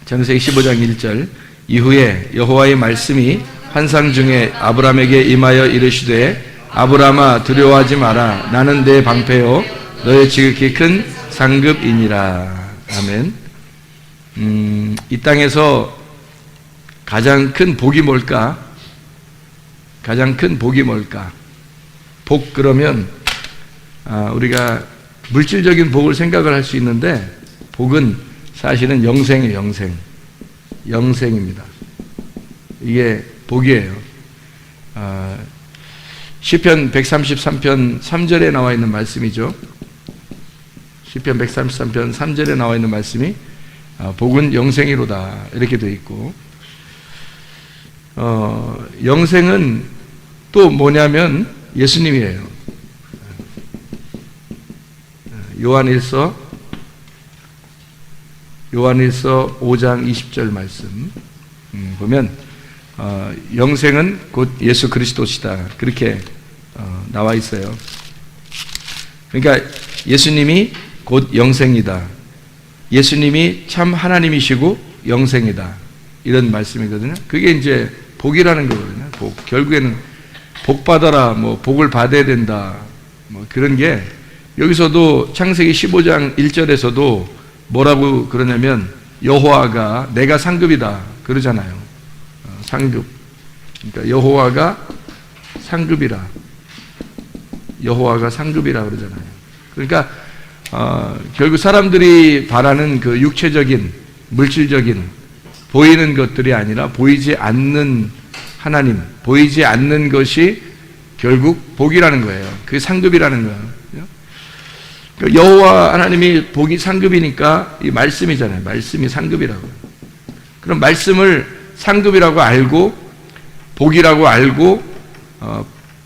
창세기 15장 1절. 이후에 여호와의 말씀이 환상 중에 아브람에게 임하여 이르시되 아브람아 두려워하지 마라. 나는 내 방패요 너의 지극히 큰 상급이니라. 아멘. 이 땅에서 가장 큰 복이 뭘까? 가장 큰 복이 뭘까? 복 그러면 우리가 물질적인 복을 생각을 할 수 있는데 복은 사실은 영생이에요. 영생. 영생입니다. 이게 복이에요. 시편 133편 3절에 나와 있는 말씀이죠. 시편 133편 3절에 나와 있는 말씀이 복은 영생이로다 이렇게 되어 있고, 영생은 또 뭐냐면 예수님이에요. 요한일서 5장 20절 말씀 보면 영생은 곧 예수 그리스도시다 그렇게 나와 있어요. 그러니까 예수님이 곧 영생이다. 예수님이 참 하나님이시고 영생이다. 이런 말씀이거든요. 그게 이제 복이라는 거거든요. 복. 결국에는 복 받아라, 뭐 복을 받아야 된다, 뭐 그런 게 여기서도 창세기 15장 1절에서도 뭐라고 그러냐면 여호와가 내가 상급이다 그러잖아요. 상급. 그러니까 여호와가 상급이라. 여호와가 상급이라 그러잖아요. 그러니까 결국 사람들이 바라는 그 육체적인 물질적인 보이는 것들이 아니라 보이지 않는 하나님, 보이지 않는 것이 결국 복이라는 거예요. 그게 상급이라는 거예요. 여호와 하나님이 복이 상급이니까 이 말씀이잖아요. 말씀이 상급이라고. 그럼 말씀을 상급이라고 알고 복이라고 알고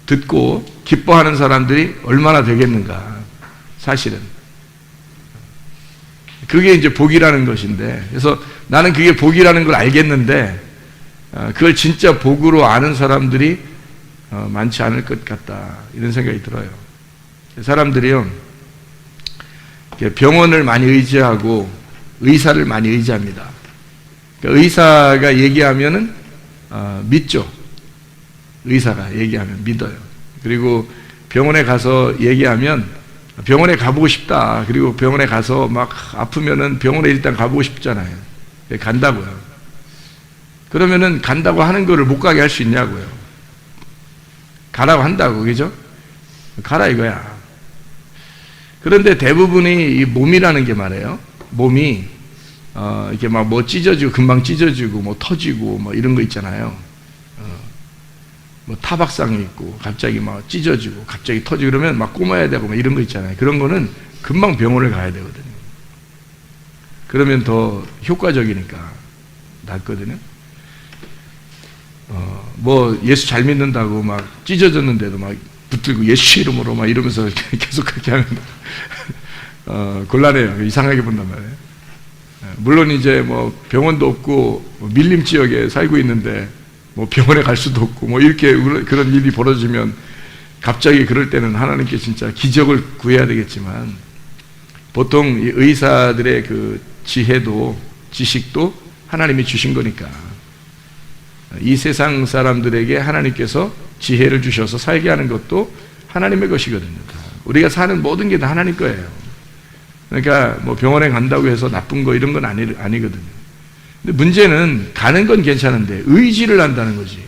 듣고 기뻐하는 사람들이 얼마나 되겠는가. 사실은 그게 이제 복이라는 것인데, 그래서 나는 그게 복이라는 걸 알겠는데 그걸 진짜 복으로 아는 사람들이 많지 않을 것 같다 이런 생각이 들어요. 사람들이요 병원을 많이 의지하고 의사를 많이 의지합니다. 그러니까 의사가 얘기하면은 믿죠. 의사가 얘기하면 믿어요. 그리고 병원에 가서 얘기하면 병원에 가보고 싶다. 그리고 병원에 가서 막 아프면은 병원에 일단 가보고 싶잖아요. 간다고요. 그러면은 간다고 하는 거를 못 가게 할 수 있냐고요. 가라고 한다고, 그죠? 가라 이거야. 그런데 대부분이 이 몸이라는 게 말이에요. 몸이 이렇게 막 뭐 찢어지고 금방 찢어지고 뭐 터지고 뭐 이런 거 있잖아요. 뭐 타박상이 있고 갑자기 막 찢어지고 갑자기 터지고 그러면 막 꼬마야 되고 뭐 이런 거 있잖아요. 그런 거는 금방 병원을 가야 되거든요. 그러면 더 효과적이니까 낫거든요. 뭐 예수 잘 믿는다고 막 찢어졌는데도 막 붙들고 예수 이름으로 막 이러면서 계속 그렇게 하면 곤란해요. 이상하게 본단 말이에요. 물론 이제 뭐 병원도 없고 밀림 지역에 살고 있는데 뭐 병원에 갈 수도 없고 뭐 이렇게 그런 일이 벌어지면 갑자기 그럴 때는 하나님께 진짜 기적을 구해야 되겠지만, 보통 이 의사들의 그 지혜도 지식도 하나님이 주신 거니까 이 세상 사람들에게 하나님께서 지혜를 주셔서 살게 하는 것도 하나님의 것이거든요. 우리가 사는 모든 게 다 하나님 거예요. 그러니까 뭐 병원에 간다고 해서 나쁜 거 이런 건 아니거든요. 근데 문제는 가는 건 괜찮은데 의지를 한다는 거지.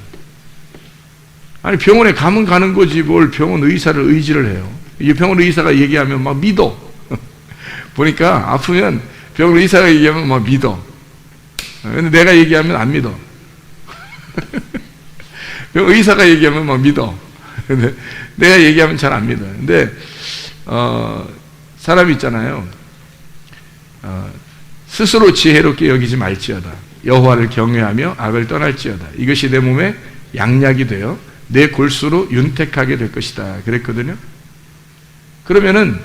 아니 병원에 가면 가는 거지 뭘 병원 의사를 의지를 해요. 이 병원 의사가 얘기하면 막 믿어. 보니까 아프면 병원 의사가 얘기하면 막 믿어. 근데 내가 얘기하면 안 믿어. 의사가 얘기하면 막 믿어. 근데 내가 얘기하면 잘 안 믿어요. 근데 사람이 있잖아요. 스스로 지혜롭게 여기지 말지어다. 여호와를 경외하며 악을 떠날지어다. 이것이 내 몸에 양약이 되어 내 골수로 윤택하게 될 것이다. 그랬거든요. 그러면은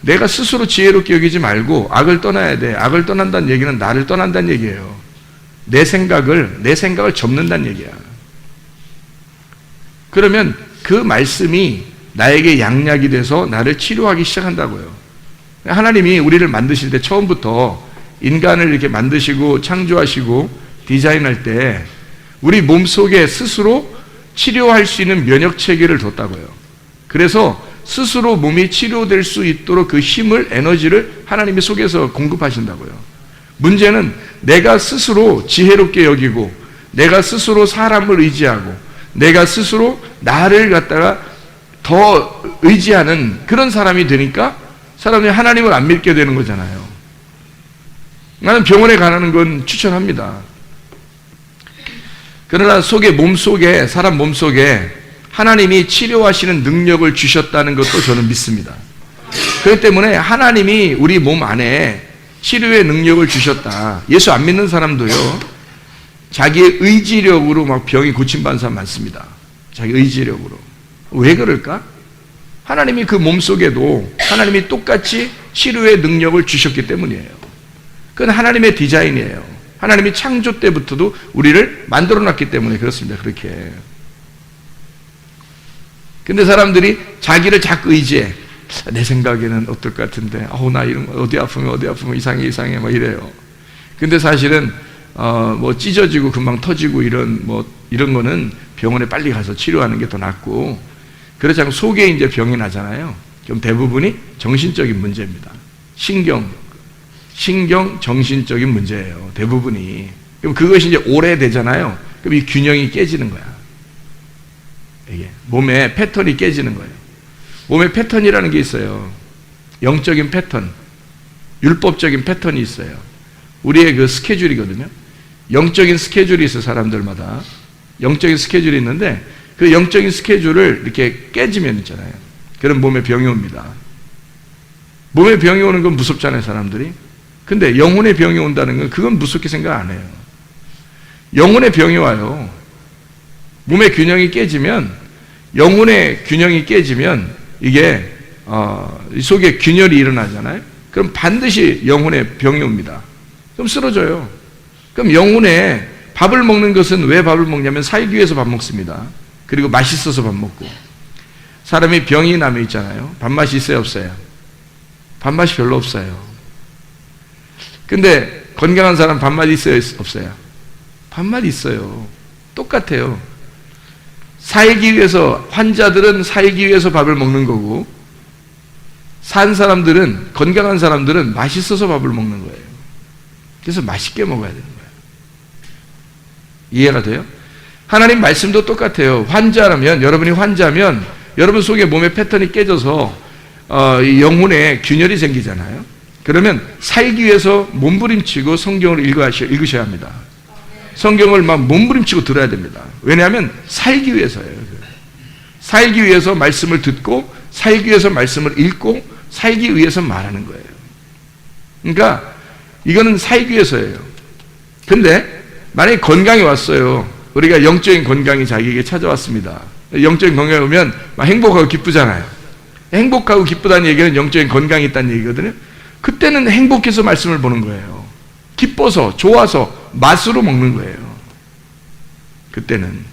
내가 스스로 지혜롭게 여기지 말고 악을 떠나야 돼. 악을 떠난다는 얘기는 나를 떠난다는 얘기예요. 내 생각을 접는다는 얘기야. 그러면 그 말씀이 나에게 양약이 돼서 나를 치료하기 시작한다고요. 하나님이 우리를 만드실 때 처음부터 인간을 이렇게 만드시고 창조하시고 디자인할 때 우리 몸속에 스스로 치료할 수 있는 면역 체계를 뒀다고요. 그래서 스스로 몸이 치료될 수 있도록 그 힘을, 에너지를 하나님이 속에서 공급하신다고요. 문제는 내가 스스로 지혜롭게 여기고 내가 스스로 사람을 의지하고 내가 스스로 나를 갖다가 더 의지하는 그런 사람이 되니까 사람이 하나님을 안 믿게 되는 거잖아요. 나는 병원에 가는 건 추천합니다. 그러나 몸속에, 사람 몸속에 하나님이 치료하시는 능력을 주셨다는 것도 저는 믿습니다. 그렇기 때문에 하나님이 우리 몸 안에 치료의 능력을 주셨다. 예수 안 믿는 사람도요, 자기의 의지력으로 막 병이 고침받는 사람 많습니다. 자기 의지력으로. 왜 그럴까? 하나님이 그 몸속에도 하나님이 똑같이 치료의 능력을 주셨기 때문이에요. 그건 하나님의 디자인이에요. 하나님이 창조 때부터도 우리를 만들어 놨기 때문에 그렇습니다. 그렇게. 근데 사람들이 자기를 자꾸 의지해. 내 생각에는 어떨 것 같은데, 나 이런 거 어디 아프면 이상해 막 이래요. 근데 사실은 뭐 찢어지고 금방 터지고 이런 거는 병원에 빨리 가서 치료하는 게 더 낫고, 그렇지 않고 속에 이제 병이 나잖아요. 그럼 대부분이 정신적인 문제입니다. 신경, 정신적인 문제예요. 대부분이. 그럼 그것이 이제 오래되잖아요. 그럼 이 균형이 깨지는 거야. 이게 몸의 패턴이 깨지는 거예요. 몸의 패턴이라는 게 있어요. 영적인 패턴, 율법적인 패턴이 있어요. 우리의 그 스케줄이거든요. 영적인 스케줄이 있어요. 사람들마다 영적인 스케줄이 있는데 그 영적인 스케줄을 이렇게 깨지면 있잖아요. 그럼 몸에 병이 옵니다. 몸에 병이 오는 건 무섭잖아요, 사람들이. 근데 영혼의 병이 온다는 건 그건 무섭게 생각 안 해요. 영혼의 병이 와요. 몸의 균형이 깨지면, 영혼의 균형이 깨지면 이게 속에 균열이 일어나잖아요. 그럼 반드시 영혼의 병이 옵니다. 그럼 쓰러져요. 그럼 영혼에 밥을 먹는 것은 왜 밥을 먹냐면 살기 위해서 밥 먹습니다. 그리고 맛있어서 밥 먹고. 사람이 병이 나면 있잖아요. 밥맛이 있어요, 없어요? 밥맛이 별로 없어요. 근데 건강한 사람 밥맛이 있어요, 없어요? 밥맛이 있어요. 똑같아요. 살기 위해서, 환자들은 살기 위해서 밥을 먹는 거고, 산 사람들은, 건강한 사람들은 맛있어서 밥을 먹는 거예요. 그래서 맛있게 먹어야 되는 거예요. 이해가 돼요? 하나님 말씀도 똑같아요. 환자라면, 여러분이 환자면 여러분 속에 몸의 패턴이 깨져서 영혼에 균열이 생기잖아요. 그러면 살기 위해서 몸부림치고 성경을 읽으셔야 합니다. 성경을 막 몸부림치고 들어야 됩니다. 왜냐하면 살기 위해서예요. 살기 위해서 말씀을 듣고, 살기 위해서 말씀을 읽고, 살기 위해서 말하는 거예요. 그러니까 이거는 살기 위해서예요. 근데 만약에 건강이 왔어요. 우리가 영적인 건강이 자기에게 찾아왔습니다. 영적인 건강이 오면 막 행복하고 기쁘잖아요. 행복하고 기쁘다는 얘기는 영적인 건강이 있다는 얘기거든요. 그때는 행복해서 말씀을 보는 거예요. 기뻐서, 좋아서, 맛으로 먹는 거예요. 그때는.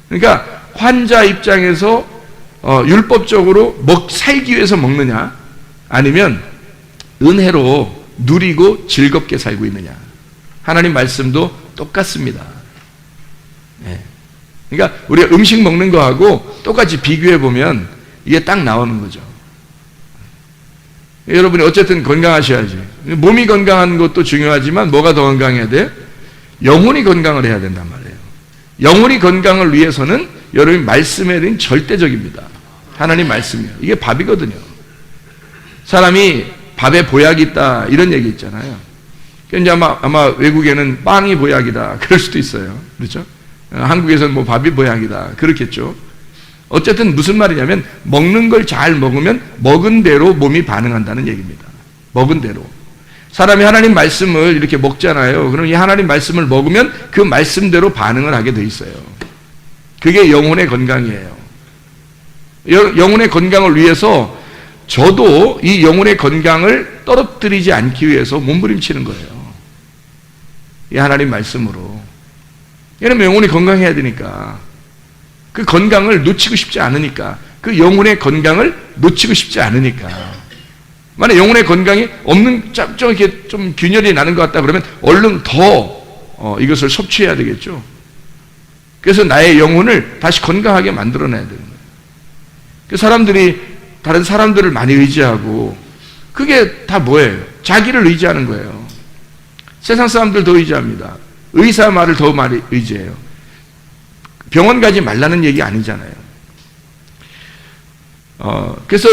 그러니까 환자 입장에서 율법적으로 살기 위해서 먹느냐, 아니면 은혜로 누리고 즐겁게 살고 있느냐. 하나님 말씀도 똑같습니다. 네. 그러니까 우리가 음식 먹는 거하고 똑같이 비교해 보면 이게 딱 나오는 거죠. 여러분이 어쨌든 건강하셔야지. 몸이 건강한 것도 중요하지만 뭐가 더 건강해야 돼요? 영혼이 건강을 해야 된단 말이에요. 영혼이 건강을 위해서는 여러분이 말씀에 대한 절대적입니다. 하나님 말씀이요. 이게 밥이거든요. 사람이 밥에 보약이 있다 이런 얘기 있잖아요. 이제 아마 외국에는 빵이 보약이다 그럴 수도 있어요. 그렇죠? 한국에서는 뭐 밥이 보약이다 그렇겠죠. 어쨌든 무슨 말이냐면 먹는 걸 잘 먹으면 먹은 대로 몸이 반응한다는 얘기입니다. 먹은 대로. 사람이 하나님 말씀을 이렇게 먹잖아요. 그럼 이 하나님 말씀을 먹으면 그 말씀대로 반응을 하게 돼 있어요. 그게 영혼의 건강이에요. 영혼의 건강을 위해서 저도 이 영혼의 건강을 떨어뜨리지 않기 위해서 몸부림치는 거예요. 이 하나님 말씀으로. 왜냐면 영혼이 건강해야 되니까. 그 건강을 놓치고 싶지 않으니까. 그 영혼의 건강을 놓치고 싶지 않으니까. 만약 영혼의 건강이 없는, 좀 이렇게 좀 균열이 나는 것 같다 그러면 얼른 더 이것을 섭취해야 되겠죠. 그래서 나의 영혼을 다시 건강하게 만들어내야 되는 거예요. 그 사람들이 다른 사람들을 많이 의지하고, 그게 다 뭐예요? 자기를 의지하는 거예요. 세상 사람들 더 의지합니다. 의사 말을 더 많이 의지해요. 병원 가지 말라는 얘기 아니잖아요. 그래서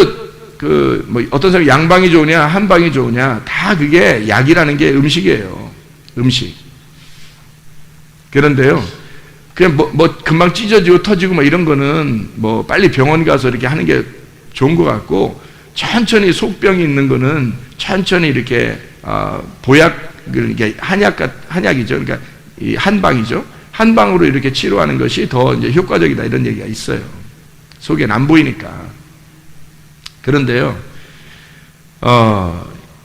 어떤 사람이 양방이 좋으냐 한방이 좋으냐, 다 그게 약이라는 게 음식이에요. 음식. 그런데요, 그냥 금방 찢어지고 터지고 이런 거는 빨리 병원 가서 이렇게 하는 게 좋은 것 같고, 천천히 속병이 있는 거는 천천히 이렇게 보약을, 이게 한약이죠. 그러니까 이 한방이죠. 한방으로 이렇게 치료하는 것이 더 이제 효과적이다, 이런 얘기가 있어요. 속에는 안 보이니까. 그런데요,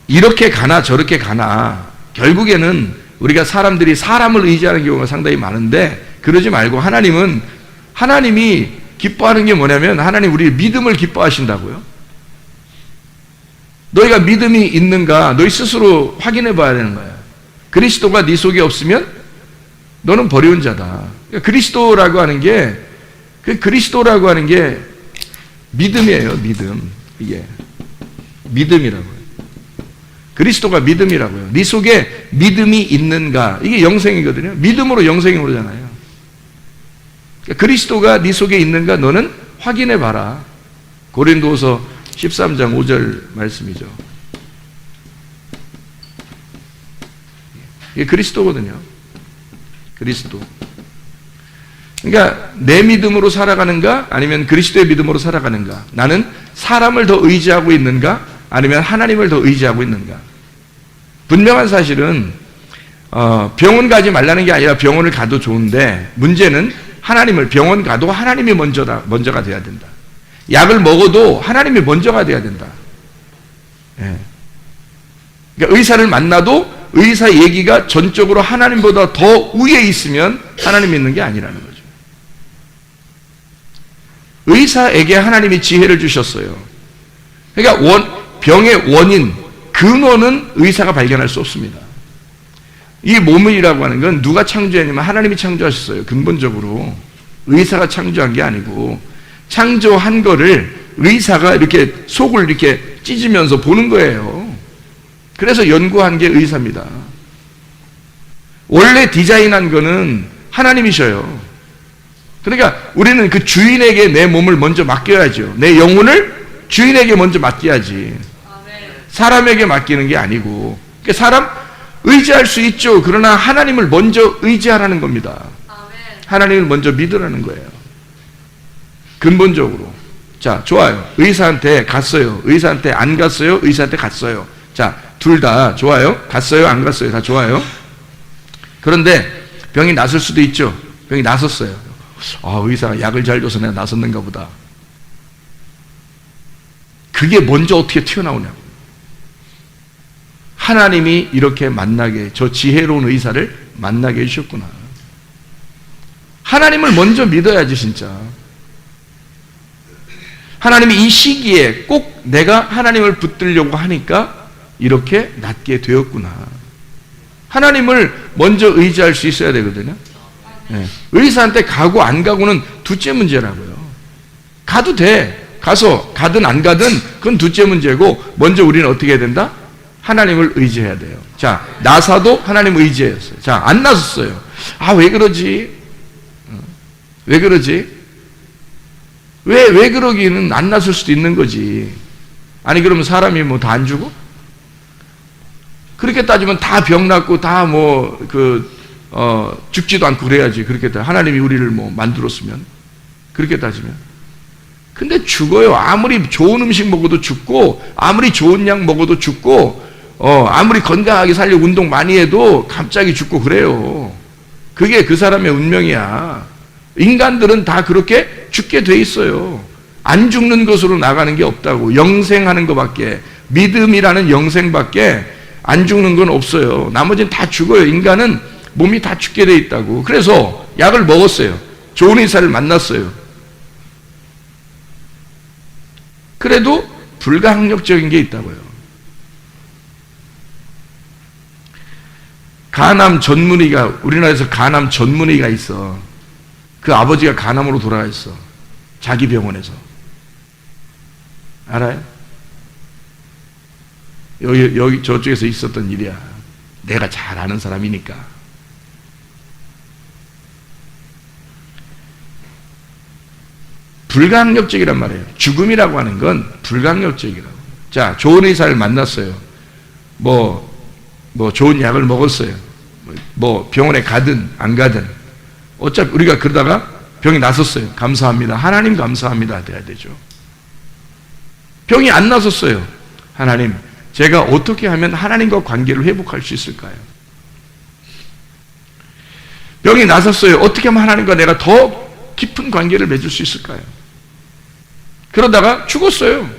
이렇게 가나 저렇게 가나 결국에는 우리가 사람들이 사람을 의지하는 경우가 상당히 많은데, 그러지 말고 하나님이 기뻐하는 게 뭐냐면, 하나님 우리 믿음을 기뻐하신다고요. 너희가 믿음이 있는가 너희 스스로 확인해 봐야 되는 거야. 그리스도가 네 속에 없으면 너는 버려온 자다. 그러니까 그리스도라고 하는 게 믿음이에요. 믿음. 이게 믿음이라고요. 그리스도가 믿음이라고요. 네 속에 믿음이 있는가, 이게 영생이거든요. 믿음으로 영생이 오잖아요. 그러니까 그리스도가 네 속에 있는가 너는 확인해 봐라. 고린도서 13장 5절 말씀이죠. 이게 그리스도거든요. 그리스도. 그러니까 내 믿음으로 살아가는가 아니면 그리스도의 믿음으로 살아가는가, 나는 사람을 더 의지하고 있는가 아니면 하나님을 더 의지하고 있는가. 분명한 사실은 병원 가지 말라는 게 아니라 병원을 가도 좋은데, 문제는 병원 가도 하나님이 먼저가 돼야 된다. 약을 먹어도 하나님이 먼저가 돼야 된다. 예. 그러니까 의사를 만나도 의사 얘기가 전적으로 하나님보다 더 위에 있으면 하나님 믿는 게 아니라는 거죠. 의사에게 하나님이 지혜를 주셨어요. 그러니까 병의 원인, 근원은 의사가 발견할 수 없습니다. 이 몸이라고 하는 건 누가 창조했냐면 하나님이 창조하셨어요. 근본적으로 의사가 창조한 게 아니고, 창조한 거를 의사가 이렇게 속을 이렇게 찢으면서 보는 거예요. 그래서 연구한 게 의사입니다. 원래 디자인한 거는 하나님이셔요. 그러니까 우리는 그 주인에게 내 몸을 먼저 맡겨야죠. 내 영혼을 주인에게 먼저 맡겨야지. 사람에게 맡기는 게 아니고. 그러니까 사람 의지할 수 있죠. 그러나 하나님을 먼저 의지하라는 겁니다. 하나님을 먼저 믿으라는 거예요. 근본적으로. 자, 좋아요. 의사한테 갔어요. 의사한테 안 갔어요. 의사한테 갔어요. 자, 둘 다 좋아요. 갔어요. 안 갔어요. 다 좋아요. 그런데 병이 났을 수도 있죠. 병이 났었어요. 의사가 약을 잘 줘서 내가 났었는가 보다. 그게 먼저 어떻게 튀어나오냐고. 하나님이 이렇게 저 지혜로운 의사를 만나게 해주셨구나. 하나님을 먼저 믿어야지, 진짜. 하나님이 이 시기에 꼭 내가 하나님을 붙들려고 하니까 이렇게 낫게 되었구나. 하나님을 먼저 의지할 수 있어야 되거든요. 네. 의사한테 가고 안 가고는 둘째 문제라고요. 가도 돼. 가서 가든 안 가든 그건 둘째 문제고, 먼저 우리는 어떻게 해야 된다? 하나님을 의지해야 돼요. 자, 나사도 하나님을 의지했어요. 자, 안 나섰어요. 왜 그러지? 왜 그러지? 왜 그러기는 안 났을 수도 있는 거지. 아니, 그러면 사람이 다 안 죽어? 그렇게 따지면 다 병 났고, 다 죽지도 않고 그래야지. 그렇게 하나님이 우리를 만들었으면. 그렇게 따지면. 근데 죽어요. 아무리 좋은 음식 먹어도 죽고, 아무리 좋은 약 먹어도 죽고, 아무리 건강하게 살려고 운동 많이 해도 갑자기 죽고 그래요. 그게 그 사람의 운명이야. 인간들은 다 그렇게 죽게 돼 있어요. 안 죽는 것으로 나가는 게 없다고. 영생하는 것밖에, 믿음이라는 영생밖에 안 죽는 건 없어요. 나머지는 다 죽어요. 인간은 몸이 다 죽게 돼 있다고. 그래서 약을 먹었어요. 좋은 의사를 만났어요. 그래도 불가항력적인 게 있다고요. 간암 전문의가, 우리나라에서 간암 전문의가 있어. 그 아버지가 간암으로 돌아가 있어. 자기 병원에서. 알아요? 여기 저쪽에서 있었던 일이야. 내가 잘 아는 사람이니까. 불가항력적이란 말이에요. 죽음이라고 하는 건 불가항력적이라고. 자, 좋은 의사를 만났어요. 뭐 좋은 약을 먹었어요. 뭐 병원에 가든 안 가든 어차피 우리가 그러다가 병이 났었어요. 감사합니다. 하나님 감사합니다 돼야 되죠. 병이 안 났었어요. 하나님, 제가 어떻게 하면 하나님과 관계를 회복할 수 있을까요? 병이 났었어요. 어떻게 하면 하나님과 내가 더 깊은 관계를 맺을 수 있을까요? 그러다가 죽었어요.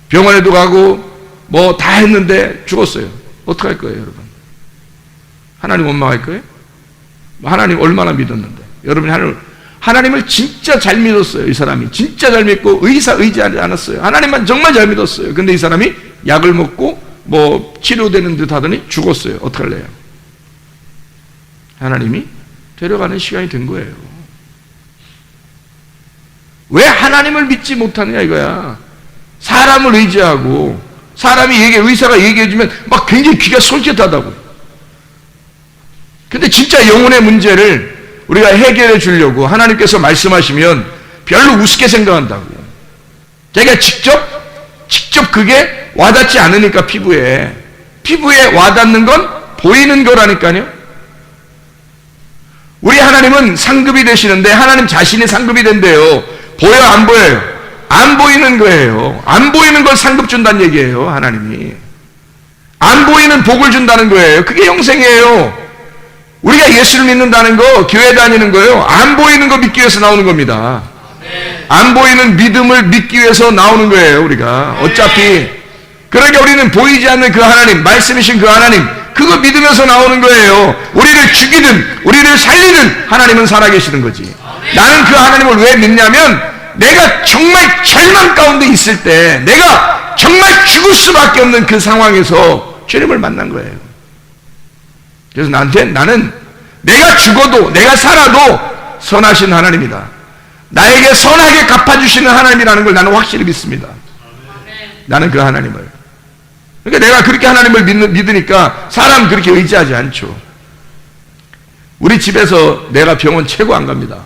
병원에도 가고 뭐 다 했는데 죽었어요. 어떻게 할 거예요, 여러분? 하나님 원망할 거예요? 하나님 얼마나 믿었는데. 여러분이 하나님을 진짜 잘 믿었어요. 이 사람이 진짜 잘 믿고 의지하지 않았어요. 하나님만 정말 잘 믿었어요. 근데 이 사람이 약을 먹고 뭐 치료되는 듯 하더니 죽었어요. 어떡할래요? 하나님이 데려가는 시간이 된 거예요. 왜 하나님을 믿지 못하느냐 이거야. 사람을 의지하고 사람이 의사가 얘기해주면 막 굉장히 귀가 솔깃하다고. 근데 진짜 영혼의 문제를 우리가 해결해 주려고 하나님께서 말씀하시면 별로 우습게 생각한다고. 자기가 직접 그게 와닿지 않으니까 피부에 와닿는 건 보이는 거라니까요. 우리 하나님은 상급이 되시는데 하나님 자신이 상급이 된대요. 보여요, 안 보여요? 안 보이는 거예요. 안 보이는 걸 상급 준다는 얘기예요. 하나님이 안 보이는 복을 준다는 거예요. 그게 영생이에요. 우리가 예수를 믿는다는 거, 교회 다니는 거예요. 안 보이는 거 믿기 위해서 나오는 겁니다. 안 보이는 믿음을 믿기 위해서 나오는 거예요. 우리가 어차피. 그러니까 우리는 보이지 않는 그 하나님, 말씀이신 그 하나님, 그거 믿으면서 나오는 거예요. 우리를 죽이든 우리를 살리든 하나님은 살아계시는 거지. 나는 그 하나님을 왜 믿냐면 내가 정말 절망 가운데 있을 때, 내가 정말 죽을 수밖에 없는 그 상황에서 주님을 만난 거예요. 그래서 나는 내가 죽어도 내가 살아도 선하신 하나님이다. 나에게 선하게 갚아주시는 하나님이라는 걸 나는 확실히 믿습니다. 나는 그 하나님을. 그러니까 내가 그렇게 하나님을 믿으니까 사람 그렇게 의지하지 않죠. 우리 집에서 내가 병원 최고 안 갑니다.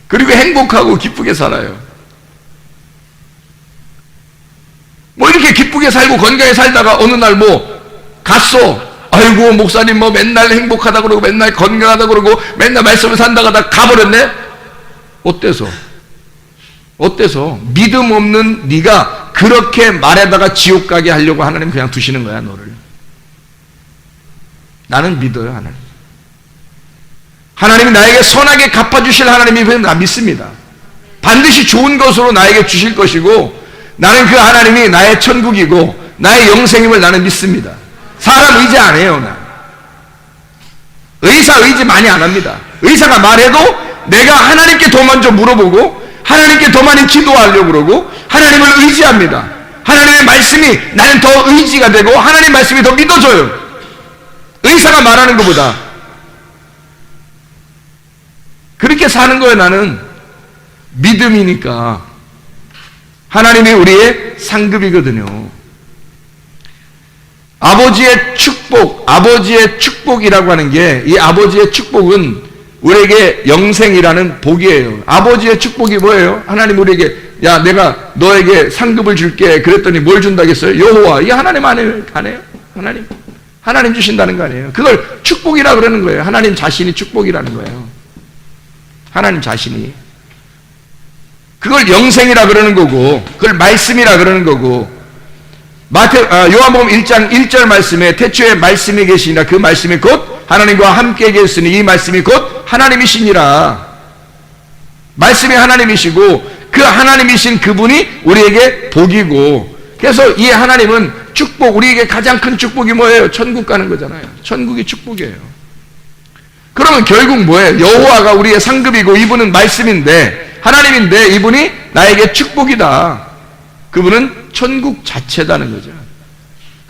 그리고 행복하고 기쁘게 살아요. 뭐 이렇게 기쁘게 살고 건강하게 살다가 어느 날 뭐 갔어. 아이고 목사님 뭐 맨날 행복하다 그러고 맨날 건강하다 그러고 맨날 말씀을 산다가 다 가버렸네. 어때서 믿음 없는 네가 그렇게 말에다가 지옥 가게 하려고 하나님 그냥 두시는 거야 너를. 나는 믿어요. 하나님이 나에게 선하게 갚아주실 하나님이 나 믿습니다. 반드시 좋은 것으로 나에게 주실 것이고 나는 그 하나님이 나의 천국이고 나의 영생임을 나는 믿습니다. 사람 의지 안 해요. 나 의사 의지 많이 안 합니다. 의사가 말해도 내가 하나님께 더 먼저 물어보고 하나님께 더 많이 기도하려고 그러고 하나님을 의지합니다. 하나님의 말씀이 나는 더 의지가 되고 하나님 말씀이 더 믿어져요. 의사가 말하는 것보다. 그렇게 사는 거예요. 나는 믿음이니까. 하나님이 우리의 상급이거든요. 아버지의 축복이라고 하는 게, 이 아버지의 축복은 우리에게 영생이라는 복이에요. 아버지의 축복이 뭐예요? 하나님 우리에게, 야 내가 너에게 상급을 줄게 그랬더니 뭘 준다겠어요? 여호와. 이게 하나님 안 해요? 하나님 주신다는 거 아니에요? 그걸 축복이라 그러는 거예요. 하나님 자신이 축복이라는 거예요. 하나님 자신이. 그걸 영생이라 그러는 거고, 그걸 말씀이라 그러는 거고, 요한복음 1장 1절 말씀에 태초에 말씀이 계시니라 그 말씀이 곧 하나님과 함께 계셨으니 이 말씀이 곧 하나님이시니라. 말씀이 하나님이시고 그 하나님이신 그분이 우리에게 복이고, 그래서 이 하나님은 축복, 우리에게 가장 큰 축복이 뭐예요? 천국 가는 거잖아요. 천국이 축복이에요. 그러면 결국 뭐예요? 여호와가 우리의 상급이고 이분은 말씀인데 하나님인데 이분이 나에게 축복이다. 그분은 천국 자체다는 거죠.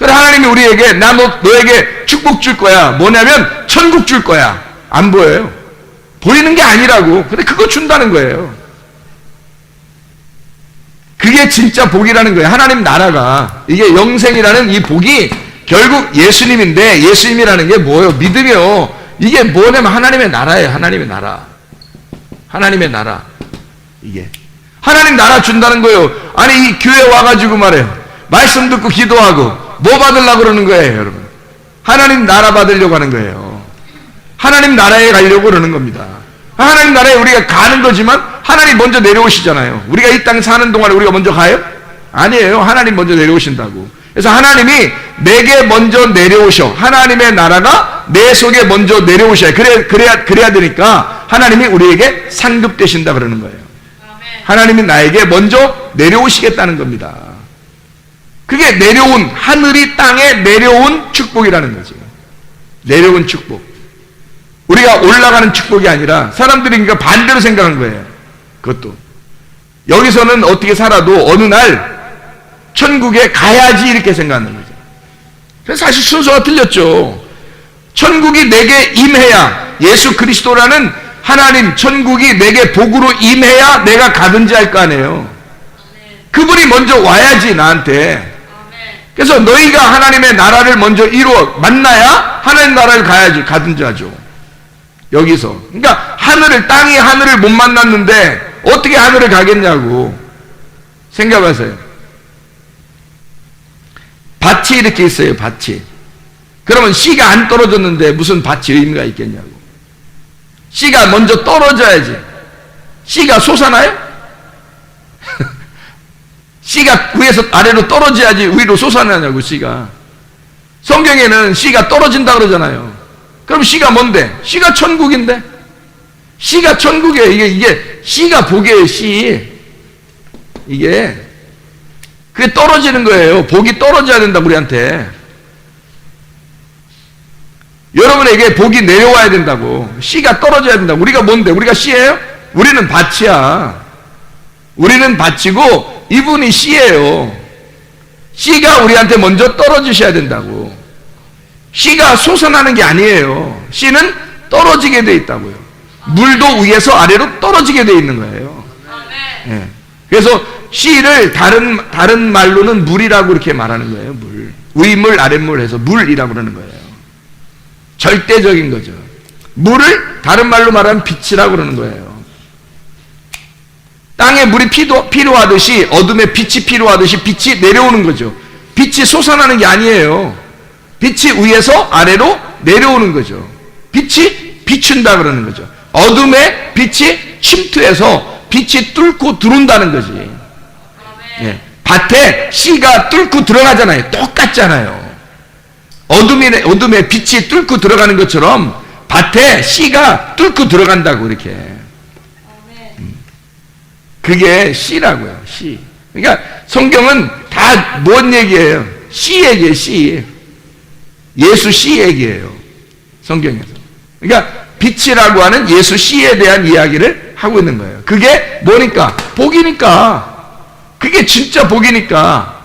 그래 하나님이 우리에게 나 너에게 축복 줄 거야. 뭐냐면 천국 줄 거야. 안 보여요. 보이는 게 아니라고. 근데 그거 준다는 거예요. 그게 진짜 복이라는 거예요. 하나님 나라가. 이게 영생이라는 이 복이 결국 예수님인데, 예수님이라는 게 뭐예요? 믿으며 이게 뭐냐면 하나님의 나라예요. 하나님의 나라. 하나님의 나라. 이게 하나님 나라 준다는 거예요. 아니 이 교회 와가지고 말해요. 말씀 듣고 기도하고 뭐 받으려고 그러는 거예요, 여러분? 하나님 나라 받으려고 하는 거예요. 하나님 나라에 가려고 그러는 겁니다. 하나님 나라에 우리가 가는 거지만 하나님 먼저 내려오시잖아요. 우리가 이 땅 사는 동안에 우리가 먼저 가요? 아니에요. 하나님 먼저 내려오신다고. 그래서 하나님이 내게 먼저 내려오셔. 하나님의 나라가 내 속에 먼저 내려오셔야 그래야 되니까 하나님이 우리에게 상급되신다 그러는 거예요. 하나님이 나에게 먼저 내려오시겠다는 겁니다. 그게 내려온, 하늘이 땅에 내려온 축복이라는 거지. 내려온 축복. 우리가 올라가는 축복이 아니라 사람들이 그러니까 반대로 생각한 거예요. 그것도 여기서는 어떻게 살아도 어느 날 천국에 가야지 이렇게 생각하는 거죠. 그래서 사실 순서가 틀렸죠. 천국이 내게 임해야, 예수 그리스도라는 하나님 천국이 내게 복으로 임해야 내가 가든지 할 거 아니에요. 그분이 먼저 와야지 나한테. 그래서 너희가 하나님의 나라를 먼저 이루어 만나야 하나님 나라를 가든지 하죠. 여기서. 그러니까 땅이 하늘을 못 만났는데 어떻게 하늘을 가겠냐고 생각하세요. 밭이 이렇게 있어요. 밭이. 그러면 씨가 안 떨어졌는데 무슨 밭이 의미가 있겠냐고. 씨가 먼저 떨어져야지. 씨가 솟아나요? 씨가 위에서 아래로 떨어져야지 위로 솟아나냐고. 씨가. 성경에는 씨가 떨어진다 그러잖아요. 그럼 씨가 뭔데? 씨가 천국인데? 씨가 천국이에요. 이게 씨가 복이에요. 씨. 이게 그게 떨어지는 거예요. 복이 떨어져야 된다 우리한테. 여러분에게 복이 내려와야 된다고. 씨가 떨어져야 된다고. 우리가 뭔데? 우리가 씨예요? 우리는 밭이야. 우리는 밭이고 이분이 씨예요. 씨가 우리한테 먼저 떨어지셔야 된다고. 씨가 솟아나는 게 아니에요. 씨는 떨어지게 돼 있다고요. 물도 위에서 아래로 떨어지게 돼 있는 거예요. 네. 그래서 씨를 다른 말로는 물이라고 이렇게 말하는 거예요. 물. 위물 아랫물 해서 물이라고 그러는 거예요. 절대적인 거죠. 물을 다른 말로 말하면 빛이라고 그러는 거예요. 땅에 물이 필요하듯이 어둠에 빛이 필요하듯이 빛이 내려오는 거죠. 빛이 솟아나는 게 아니에요. 빛이 위에서 아래로 내려오는 거죠. 빛이 비춘다 그러는 거죠. 어둠에 빛이 침투해서 빛이 뚫고 들어온다는 거지. 예. 밭에 씨가 뚫고 들어가잖아요. 똑같잖아요. 어둠에 빛이 뚫고 들어가는 것처럼 밭에 씨가 뚫고 들어간다고 이렇게. 그게 씨라고요. 씨. 그러니까 성경은 다 뭔 얘기예요? 씨 얘기예요. 씨. 예수 씨 얘기예요. 성경에서. 그러니까 빛이라고 하는 예수 씨에 대한 이야기를 하고 있는 거예요. 그게 뭐니까? 복이니까. 그게 진짜 복이니까.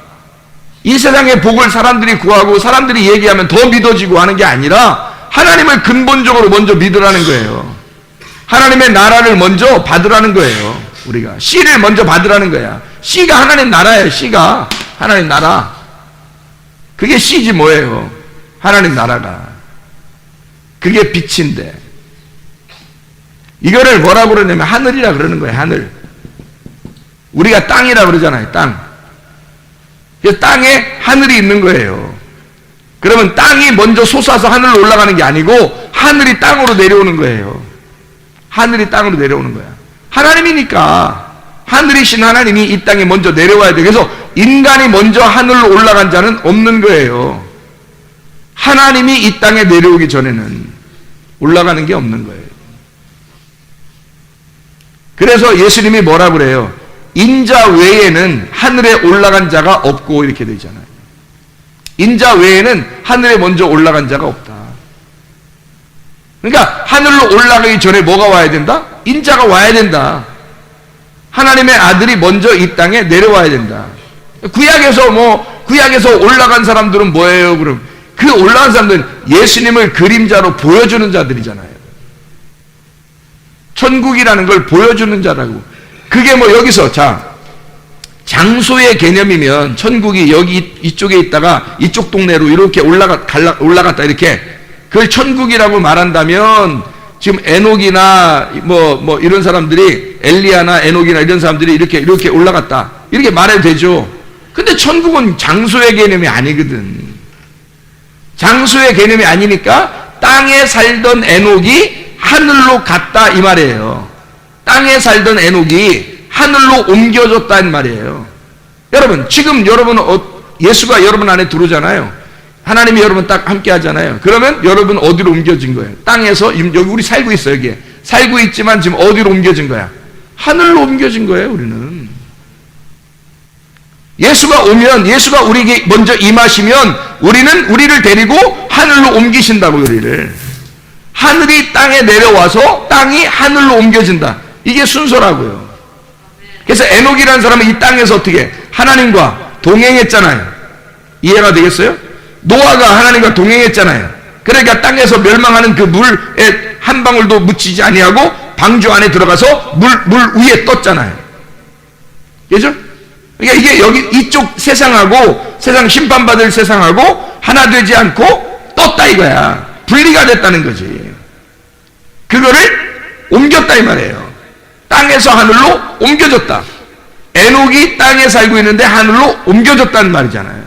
이 세상의 복을 사람들이 구하고 사람들이 얘기하면 더 믿어지고 하는 게 아니라 하나님을 근본적으로 먼저 믿으라는 거예요. 하나님의 나라를 먼저 받으라는 거예요. 우리가 씨를 먼저 받으라는 거야. 씨가 하나님 나라예요. 씨가 하나님 나라. 그게 씨지 뭐예요. 하나님 나라가. 그게 빛인데 이거를 뭐라고 그러냐면 하늘이라 그러는 거예요. 하늘. 우리가 땅이라 그러잖아요. 땅. 땅에 하늘이 있는 거예요. 그러면 땅이 먼저 솟아서 하늘로 올라가는 게 아니고 하늘이 땅으로 내려오는 거예요. 하늘이 땅으로 내려오는 거야. 하나님이니까 하늘이신 하나님이 이 땅에 먼저 내려와야 돼. 그래서 인간이 먼저 하늘로 올라간 자는 없는 거예요. 하나님이 이 땅에 내려오기 전에는 올라가는 게 없는 거예요. 그래서 예수님이 뭐라 그래요? 인자 외에는 하늘에 올라간 자가 없고 이렇게 되잖아요. 인자 외에는 하늘에 먼저 올라간 자가 없다. 그러니까 하늘로 올라가기 전에 뭐가 와야 된다? 인자가 와야 된다. 하나님의 아들이 먼저 이 땅에 내려와야 된다. 구약에서 뭐 구약에서 올라간 사람들은 뭐예요? 그럼 그 올라간 사람들은 예수님을 그림자로 보여주는 자들이잖아요. 천국이라는 걸 보여주는 자라고. 그게 뭐 여기서 장소의 개념이면 천국이 여기 이쪽에 있다가 이쪽 동네로 이렇게 올라갔다 이렇게 그걸 천국이라고 말한다면 지금 에녹이나 뭐 이런 사람들이 엘리야나 에녹이나 이런 사람들이 이렇게 올라갔다 이렇게 말해도 되죠. 근데 천국은 장소의 개념이 아니거든. 장소의 개념이 아니니까 땅에 살던 에녹이 하늘로 갔다 이 말이에요. 땅에 살던 에녹이 하늘로 옮겨졌다는 말이에요. 여러분 지금 여러분 예수가 여러분 안에 들어오잖아요. 하나님이 여러분 딱 함께 하잖아요. 그러면 여러분 어디로 옮겨진 거예요? 땅에서 여기 우리 살고 있어요. 여기에 살고 있지만 지금 어디로 옮겨진 거야? 하늘로 옮겨진 거예요. 우리는 예수가 오면, 예수가 우리에게 먼저 임하시면 우리는 우리를 데리고 하늘로 옮기신다고. 우리를 하늘이 땅에 내려와서 땅이 하늘로 옮겨진다. 이게 순서라고요. 그래서 에녹이라는 사람은 이 땅에서 어떻게 하나님과 동행했잖아요. 이해가 되겠어요? 노아가 하나님과 동행했잖아요. 그러니까 땅에서 멸망하는 그 물에 한 방울도 묻히지 아니하고 방주 안에 들어가서 물 위에 떴잖아요. 그죠? 그러니까 이게 여기 이쪽 세상하고 세상 심판받을 세상하고 하나 되지 않고 떴다 이거야. 분리가 됐다는 거지. 그거를 옮겼다 이 말이에요. 땅에서 하늘로 옮겨졌다. 에녹이 땅에 살고 있는데 하늘로 옮겨졌다는 말이잖아요.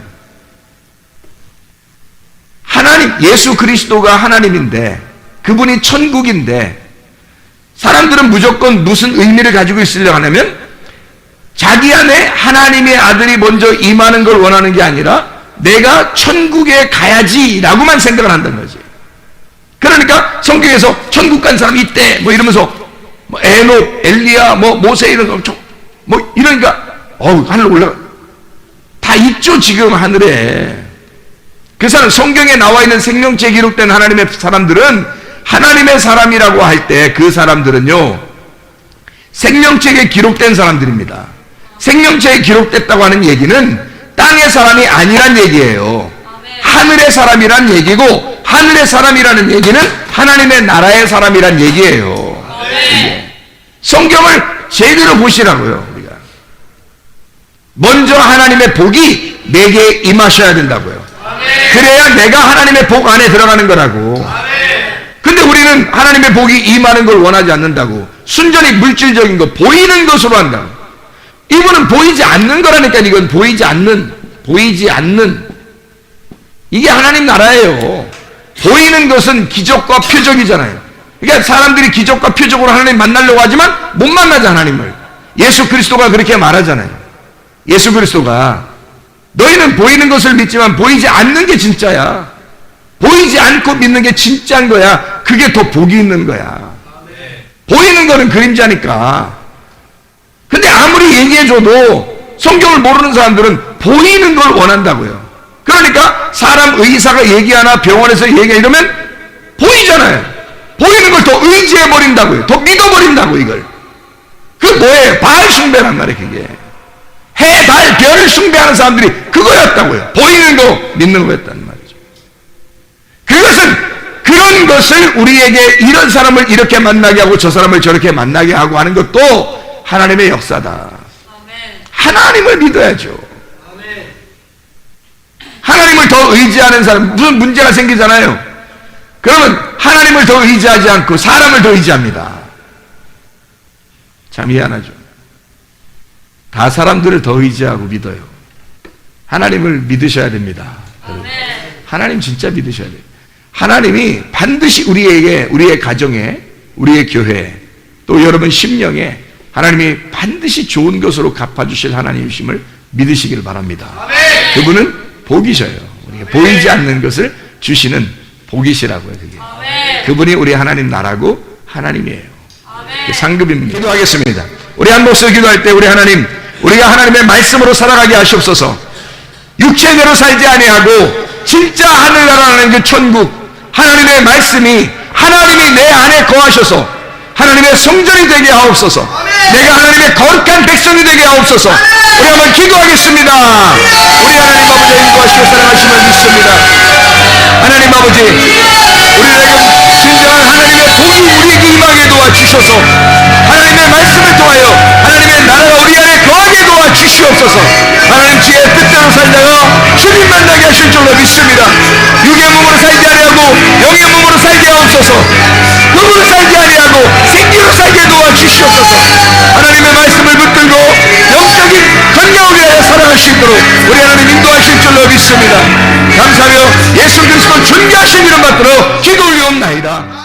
하나님, 예수 그리스도가 하나님인데 그분이 천국인데 사람들은 무조건 무슨 의미를 가지고 있으려고 하냐면 자기 안에 하나님의 아들이 먼저 임하는 걸 원하는 게 아니라 내가 천국에 가야지 라고만 생각을 한다는 거지. 그러니까 성경에서 천국 간 사람이 있대 뭐 이러면서 뭐 에녹, 엘리야, 뭐 모세 이런 거 뭐 이러니까 하늘로 올라가 다 있죠 지금 하늘에. 그 사람 성경에 나와 있는 생명체에 기록된 하나님의 사람들은 하나님의 사람이라고 할 때 그 사람들은요 생명체에 기록된 사람들입니다. 생명체에 기록됐다고 하는 얘기는 땅의 사람이 아니란 얘기예요. 하늘의 사람이란 얘기고 하늘의 사람이라는 얘기는 하나님의 나라의 사람이란 얘기예요. 성경을 제대로 보시라고요. 우리가 먼저 하나님의 복이 내게 임하셔야 된다고요. 그래야 내가 하나님의 복 안에 들어가는 거라고. 근데 우리는 하나님의 복이 임하는 걸 원하지 않는다고. 순전히 물질적인 거 보이는 것으로 한다고. 이거는 보이지 않는 거라니까. 이건 보이지 않는 이게 하나님 나라예요. 보이는 것은 기적과 표적이잖아요. 그러니까 사람들이 기적과 표적으로 하나님 만나려고 하지만 못 만나죠 하나님을. 예수 그리스도가 그렇게 말하잖아요. 예수 그리스도가 너희는 보이는 것을 믿지만 보이지 않는 게 진짜야. 보이지 않고 믿는 게 진짜인 거야. 그게 더 복이 있는 거야. 보이는 거는 그림자니까. 근데 아무리 얘기해줘도 성경을 모르는 사람들은 보이는 걸 원한다고요. 그러니까 사람 의사가 얘기하나 병원에서 얘기해 이러면 보이잖아요. 보이는 걸 더 의지해버린다고요. 더 믿어버린다고 이걸. 그게 뭐예요? 바알 숭배란 말이에요. 그게 해, 달, 별을 숭배하는 사람들이 그거였다고요. 보이는 거 믿는 거였다는 말이죠. 그것은 그런 것을 우리에게 이런 사람을 이렇게 만나게 하고 저 사람을 저렇게 만나게 하고 하는 것도 하나님의 역사다. 하나님을 믿어야죠. 하나님을 더 의지하는 사람 무슨 문제가 생기잖아요. 그러면 하나님을 더 의지하지 않고 사람을 더 의지합니다. 참 미안하죠. 다 사람들을 더 의지하고 믿어요. 하나님을 믿으셔야 됩니다. 하나님 진짜 믿으셔야 돼요. 하나님이 반드시 우리에게, 우리의 가정에, 우리의 교회에, 또 여러분 심령에 하나님이 반드시 좋은 것으로 갚아주실 하나님이심을 믿으시길 바랍니다. 그분은 복이셔요. 우리가 보이지 않는 것을 주시는 복이시라고요. 그게. 그분이 우리 하나님 나라고 하나님이에요. 상급입니다. 기도하겠습니다. 우리 한 목소리 기도할 때 우리 하나님, 우리가 하나님의 말씀으로 살아가게 하시옵소서. 육체대로 살지 아니하고 진짜 하늘나라라는 그 천국, 하나님의 말씀이 하나님이 내 안에 거하셔서 하나님의 성전이 되게 하옵소서. 내가 하나님의 거룩한 백성이 되게 하옵소서. 우리 한번 기도하겠습니다. 우리 하나님 아버지 인도하시고 사랑하심을 믿습니다. 하나님 아버지, 우리에게 진정한 하나님의 복이 우리에게 임하게 도와주셔서 하나님의 말씀을 통하여 하나님의 나라가 우리 안에 거하게 도와주시옵소서. 하나님 주의 뜻대로 살다가 주님 만나게 하실 줄로 믿습니다. 육의 몸으로 살게 하려고 영의 몸으로 살게 하옵소서. 흙으로 살게 하려고 생기로 살게 도와주시옵소서. 하나님의 말씀을 붙들고 영적인 건강을 위하여 살아갈 수 있도록 우리 하나님 인도하실 줄로 믿습니다. 감사하며 예수 그리스도 존귀하신 이름 받들어 기도 올리옵나이다.